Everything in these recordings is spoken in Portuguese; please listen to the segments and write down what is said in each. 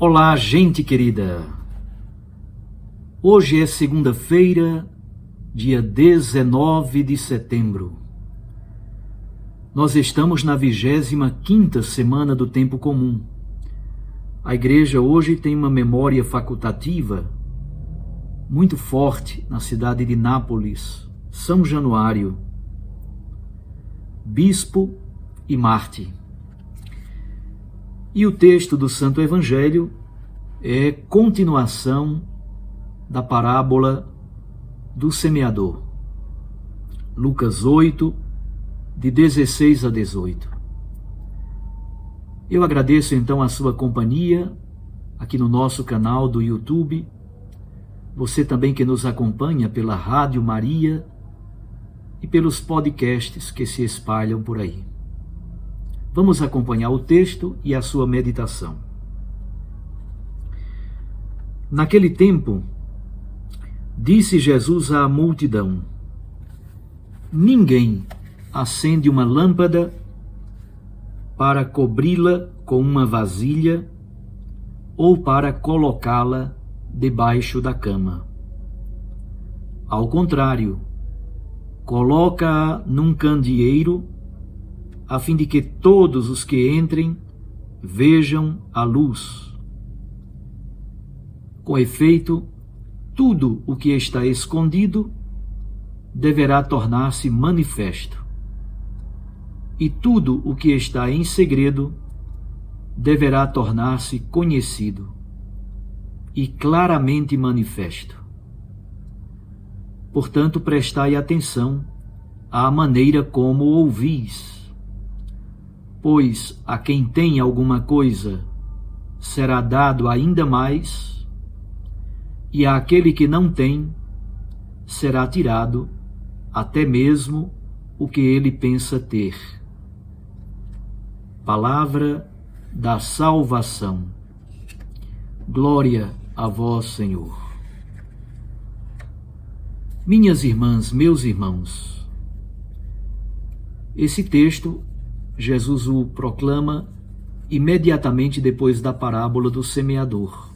Olá, gente querida! Hoje é segunda-feira, dia 19 de setembro. Nós estamos na 25ª semana do tempo comum. A igreja hoje tem uma memória facultativa muito forte na cidade de Nápoles, São Januário, bispo e mártir. E o texto do Santo Evangelho é continuação da parábola do semeador. Lucas 8, de 16 a 18. Eu agradeço então a sua companhia aqui no nosso canal do YouTube. Você também que nos acompanha pela Rádio Maria e pelos podcasts que se espalham por aí. Vamos acompanhar o texto e a sua meditação. Naquele tempo, disse Jesus à multidão: ninguém acende uma lâmpada para cobri-la com uma vasilha ou para colocá-la debaixo da cama. Ao contrário, coloca-a num candeeiro, a fim de que todos os que entrem vejam a luz. Com efeito, tudo o que está escondido deverá tornar-se manifesto, e tudo o que está em segredo deverá tornar-se conhecido e claramente manifesto. Portanto, prestai atenção à maneira como ouvis, pois a quem tem alguma coisa será dado ainda mais, e àquele que não tem será tirado até mesmo o que ele pensa ter. Palavra da salvação. Glória a vós, Senhor. Minhas irmãs, meus irmãos, esse texto Jesus o proclama imediatamente depois da parábola do semeador.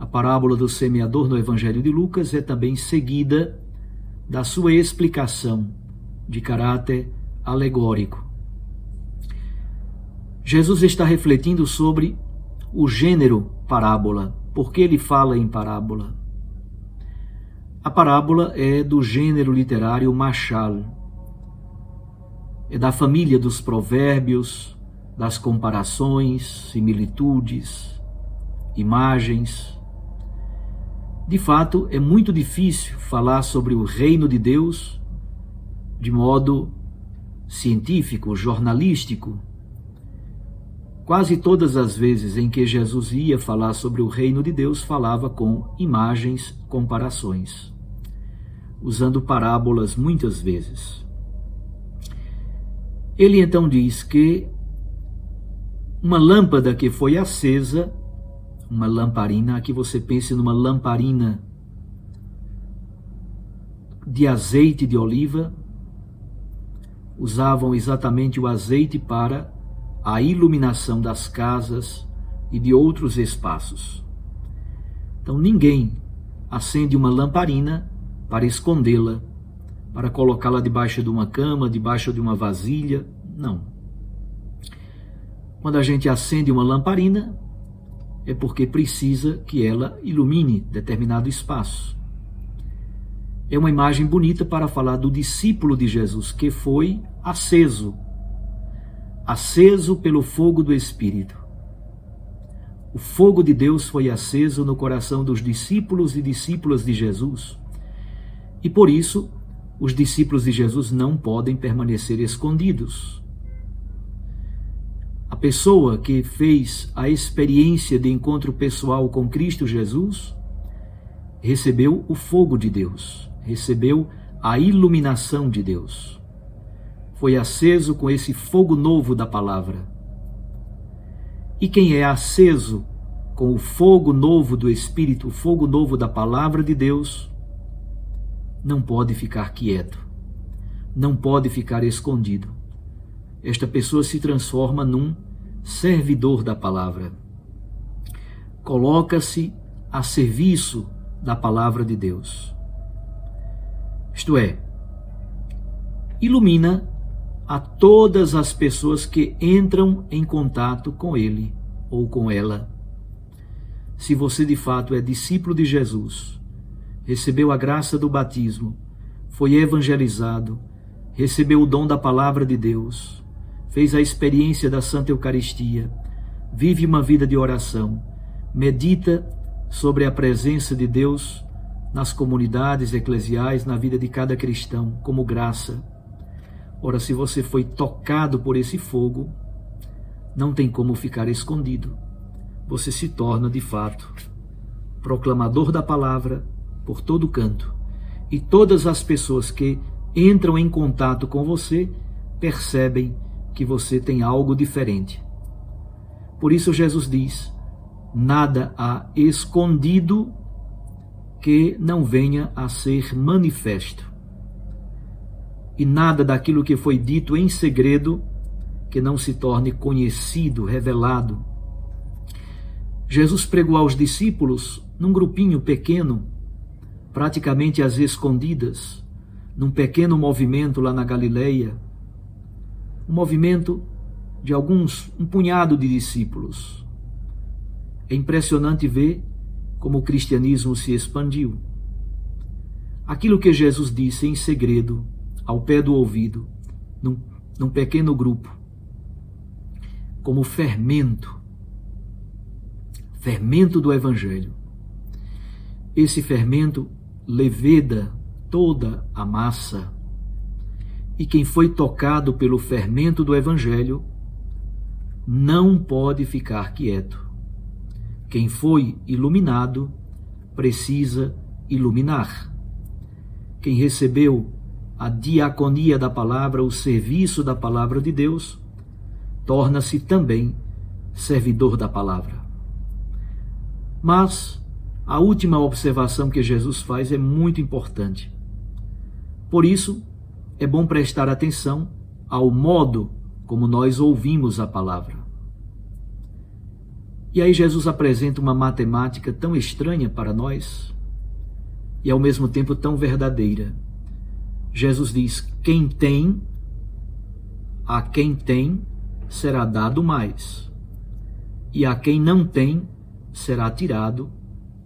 A parábola do semeador no Evangelho de Lucas é também seguida da sua explicação de caráter alegórico. Jesus está refletindo sobre o gênero parábola. Por que ele fala em parábola? A parábola é do gênero literário machal. É da família dos provérbios, das comparações, similitudes, imagens. De fato, é muito difícil falar sobre o reino de Deus de modo científico, jornalístico. Quase todas as vezes em que Jesus ia falar sobre o reino de Deus, falava com imagens, comparações, usando parábolas muitas vezes. Ele então diz que uma lâmpada que foi acesa, uma lamparina, aqui você pense numa lamparina de azeite de oliva, usavam exatamente o azeite para a iluminação das casas e de outros espaços. Então ninguém acende uma lamparina para escondê-la, para colocá-la debaixo de uma cama, debaixo de uma vasilha, não. Quando a gente acende uma lamparina, é porque precisa que ela ilumine determinado espaço. É uma imagem bonita para falar do discípulo de Jesus, que foi aceso pelo fogo do Espírito. O fogo de Deus foi aceso no coração dos discípulos e discípulas de Jesus, e por isso os discípulos de Jesus não podem permanecer escondidos. A pessoa que fez a experiência de encontro pessoal com Cristo Jesus recebeu o fogo de Deus, recebeu a iluminação de Deus. Foi aceso com esse fogo novo da palavra. E quem é aceso com o fogo novo do Espírito, o fogo novo da palavra de Deus, não pode ficar quieto, não pode ficar escondido. Esta pessoa se transforma num servidor da palavra. coloca-se a serviço da palavra de Deus. Isto é, ilumina a todas as pessoas que entram em contato com ele ou com ela. Se você de fato é discípulo de Jesus, recebeu a graça do batismo, foi evangelizado, recebeu o dom da palavra de Deus, fez a experiência da Santa Eucaristia, vive uma vida de oração, medita sobre a presença de Deus nas comunidades eclesiais, na vida de cada cristão, como graça. Ora, se você foi tocado por esse fogo, não tem como ficar escondido. Você se torna, de fato, proclamador da palavra por todo canto. E todas as pessoas que entram em contato com você percebem que você tem algo diferente. Por isso Jesus diz: nada há escondido que não venha a ser manifesto, e nada daquilo que foi dito em segredo que não se torne conhecido, revelado. Jesus pregou aos discípulos num grupinho pequeno, praticamente às escondidas, num pequeno movimento lá na Galileia, um movimento de um punhado de discípulos. É impressionante ver como o cristianismo se expandiu. Aquilo que Jesus disse em segredo, ao pé do ouvido, num pequeno grupo, como fermento do Evangelho. Esse fermento leveda toda a massa, e quem foi tocado pelo fermento do Evangelho não pode ficar quieto. Quem foi iluminado precisa iluminar. Quem recebeu a diaconia da palavra, o serviço da palavra de Deus, torna-se também servidor da palavra. Mas a última observação que Jesus faz é muito importante. Por isso, é bom prestar atenção ao modo como nós ouvimos a palavra. E aí Jesus apresenta uma matemática tão estranha para nós e ao mesmo tempo tão verdadeira. Jesus diz: a quem tem será dado mais, e a quem não tem será tirado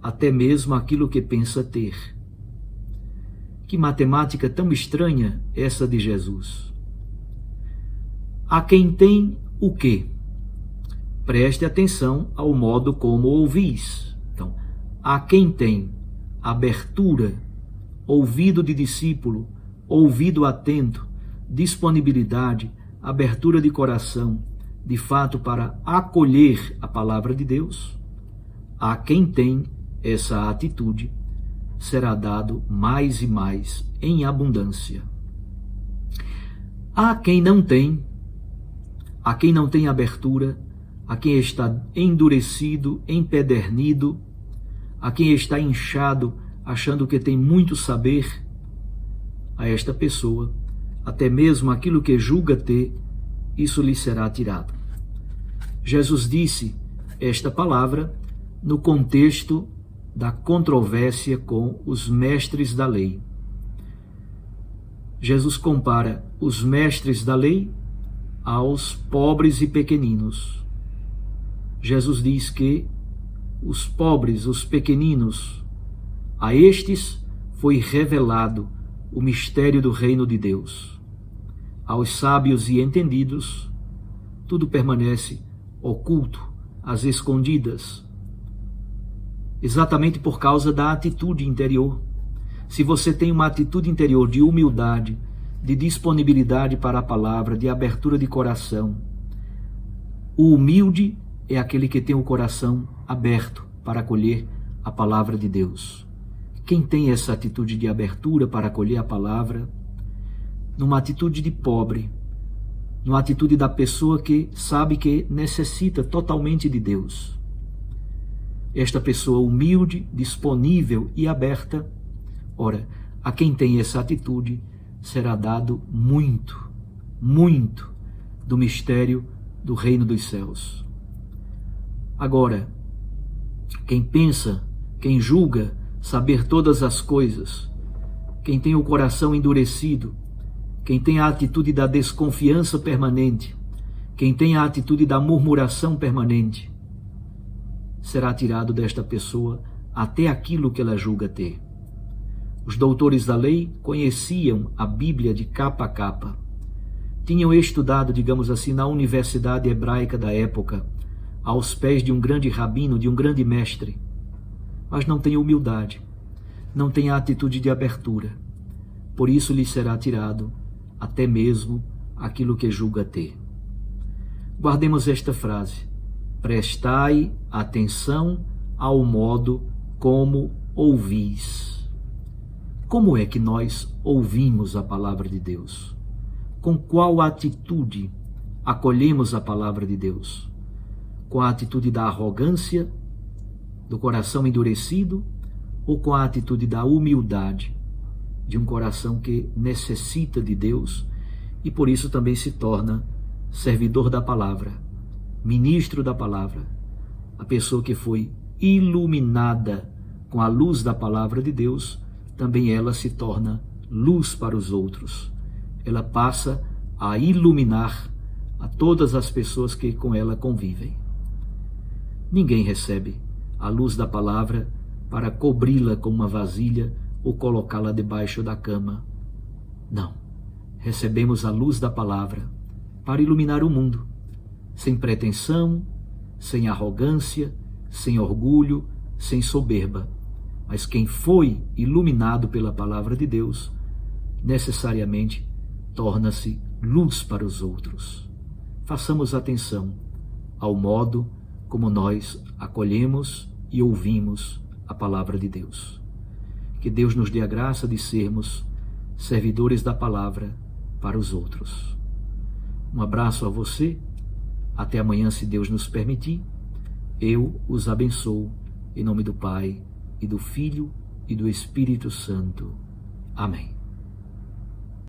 até mesmo aquilo que pensa ter. Que matemática tão estranha essa de Jesus. A quem tem o quê? Preste atenção ao modo como ouvis. Então, a quem tem abertura, ouvido de discípulo, ouvido atento, disponibilidade, abertura de coração, de fato para acolher a palavra de Deus, a quem tem essa atitude, será dado mais e mais em abundância. A quem não tem abertura, a quem está endurecido, empedernido, a quem está inchado, achando que tem muito saber, a esta pessoa, até mesmo aquilo que julga ter, isso lhe será tirado. Jesus disse esta palavra no contexto da controvérsia com os mestres da lei. Jesus compara os mestres da lei aos pobres e pequeninos. Jesus diz que os pobres, os pequeninos, a estes foi revelado o mistério do reino de Deus. Aos sábios e entendidos, tudo permanece oculto, às escondidas, exatamente por causa da atitude interior. Se você tem uma atitude interior de humildade, de disponibilidade para a palavra, de abertura de coração, o humilde é aquele que tem o coração aberto para acolher a palavra de Deus. Quem tem essa atitude de abertura para acolher a palavra, numa atitude de pobre, numa atitude da pessoa que sabe que necessita totalmente de Deus. Esta pessoa humilde, disponível e aberta, ora, a quem tem essa atitude será dado muito, muito do mistério do reino dos céus. Agora, Quem pensa, quem julga saber todas as coisas, quem tem o coração endurecido, quem tem a atitude da desconfiança permanente, quem tem a atitude da murmuração permanente, será tirado desta pessoa até aquilo que ela julga ter. Os doutores da lei conheciam a Bíblia de capa a capa. Tinham estudado, digamos assim, na universidade hebraica da época, aos pés de um grande rabino, de um grande mestre, mas não têm humildade, não têm a atitude de abertura. Por isso lhes será tirado até mesmo aquilo que julga ter. Guardemos esta frase: prestai atenção ao modo como ouvis. Como é que nós ouvimos a palavra de Deus? Com qual atitude acolhemos a palavra de Deus? Com a atitude da arrogância, do coração endurecido, ou com a atitude da humildade, de um coração que necessita de Deus e por isso também se torna servidor da palavra, ministro da palavra, a pessoa que foi iluminada com a luz da palavra de Deus, também ela se torna luz para os outros. Ela passa a iluminar a todas as pessoas que com ela convivem. Ninguém recebe a luz da palavra para cobri-la com uma vasilha ou colocá-la debaixo da cama. Não. Recebemos a luz da palavra para iluminar o mundo, sem pretensão, sem arrogância, sem orgulho, sem soberba. Mas quem foi iluminado pela palavra de Deus, necessariamente torna-se luz para os outros. Façamos atenção ao modo como nós acolhemos e ouvimos a palavra de Deus. Que Deus nos dê a graça de sermos servidores da palavra para os outros. Um abraço a você. Até amanhã, se Deus nos permitir. Eu os abençoo em nome do Pai, e do Filho, e do Espírito Santo. Amém.